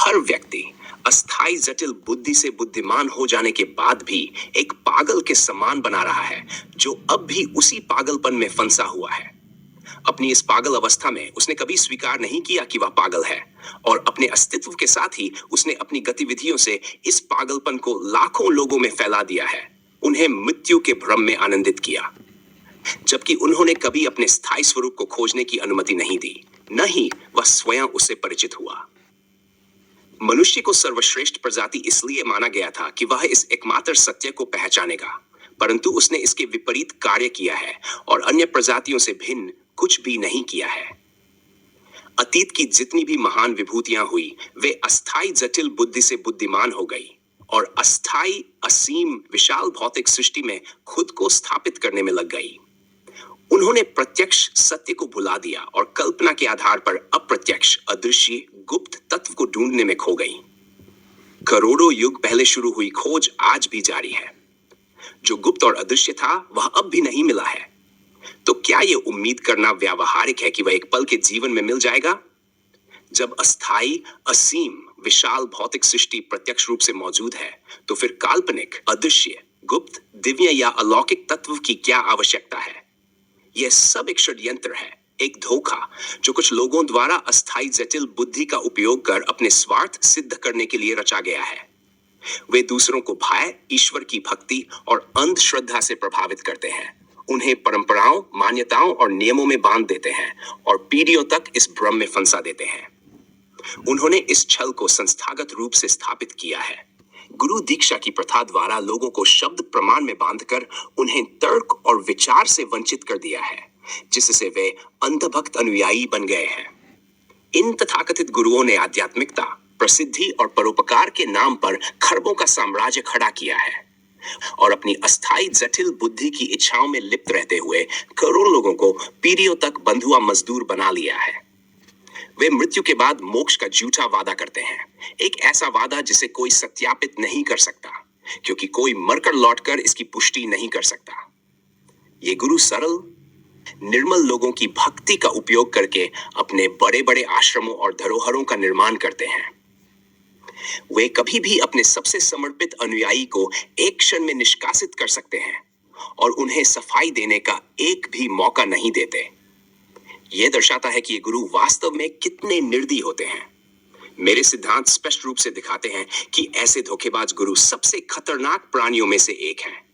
हर व्यक्ति अस्थाई जटिल बुद्धि से बुद्धिमान हो जाने के बाद भी एक पागल के समान बना रहा है, जो अब भी उसी पागलपन में फंसा हुआ है। अपनी इस पागल अवस्था में उसने कभी स्वीकार नहीं किया कि वह पागल है, और अपने अस्तित्व के साथ ही उसने अपनी गतिविधियों से इस पागलपन को लाखों लोगों में फैला दिया है, उन्हें मृत्यु के भ्रम में आनंदित किया, जबकि उन्होंने कभी अपने स्थायी स्वरूप को खोजने की अनुमति नहीं दी, न ही वह स्वयं उससे परिचित हुआ। मनुष्य को सर्वश्रेष्ठ प्रजाति इसलिए माना गया था कि वह इस एकमात्र सत्य को पहचानेगा, परंतु उसने इसके विपरीत कार्य किया है और अन्य प्रजातियों से भिन्न कुछ भी नहीं किया है। अतीत की जितनी भी महान विभूतियां हुई, वे अस्थाई जटिल बुद्धि से बुद्धिमान हो गई और अस्थाई असीम विशाल भौतिक सृष्टि में खुद को स्थापित करने में लग गई। उन्होंने प्रत्यक्ष सत्य को भुला दिया और कल्पना के आधार पर अप्रत्यक्ष अदृश्य गुप्त तत्व को ढूंढने में खो गई। करोड़ों युग पहले शुरू हुई खोज आज भी जारी है। जो गुप्त और अदृश्य था वह अब भी नहीं मिला है। तो क्या यह उम्मीद करना व्यावहारिक है कि वह एक पल के जीवन में मिल जाएगा? जब अस्थाई असीम विशाल भौतिक सृष्टि प्रत्यक्ष रूप से मौजूद है, तो फिर काल्पनिक अदृश्य गुप्त दिव्य या अलौकिक तत्व की क्या आवश्यकता है? यह सब एक षड्यंत्र है, एक धोखा, जो कुछ लोगों द्वारा अस्थाई जटिल बुद्धि का उपयोग कर अपने स्वार्थ सिद्ध करने के लिए रचा गया है। वे दूसरों को भय, ईश्वर की भक्ति और अंधश्रद्धा से प्रभावित करते हैं, उन्हें परंपराओं, मान्यताओं और नियमों में बांध देते हैं और पीढ़ियों तक इस भ्रम में फंसा देते हैं। उन्होंने इस छल को संस्थागत रूप से स्थापित किया है। गुरु दीक्षा की प्रथा द्वारा लोगों को शब्द प्रमाण में बांधकर उन्हें तर्क और विचार से वंचित कर दिया है, जिससे वे अंधभक्त अनुयायी बन गए हैं। इन तथाकथित गुरुओं ने आध्यात्मिकता, प्रसिद्धि और परोपकार के नाम पर खरबों का साम्राज्य खड़ा किया है और अपनी अस्थाई जटिल बुद्धि की इच्छाओं में लिप्त रहते हुए करोड़ों लोगों को पीढ़ियों तक बंधुआ मजदूर बना लिया है। वे मृत्यु के बाद मोक्ष का झूठा वादा करते हैं, एक ऐसा वादा जिसे कोई सत्यापित नहीं कर सकता, क्योंकि कोई मरकर लौटकर इसकी पुष्टि नहीं कर सकता। ये गुरु सरल निर्मल लोगों की भक्ति का उपयोग करके अपने बड़े बड़े आश्रमों और धरोहरों का निर्माण करते हैं। वे कभी भी अपने सबसे समर्पित अनुयायी को एक क्षण में निष्कासित कर सकते हैं और उन्हें सफाई देने का एक भी मौका नहीं देते। यह दर्शाता है कि ये गुरु वास्तव में कितने निर्दयी होते हैं। मेरे सिद्धांत स्पष्ट रूप से दिखाते हैं कि ऐसे धोखेबाज गुरु सबसे खतरनाक प्राणियों में से एक हैं।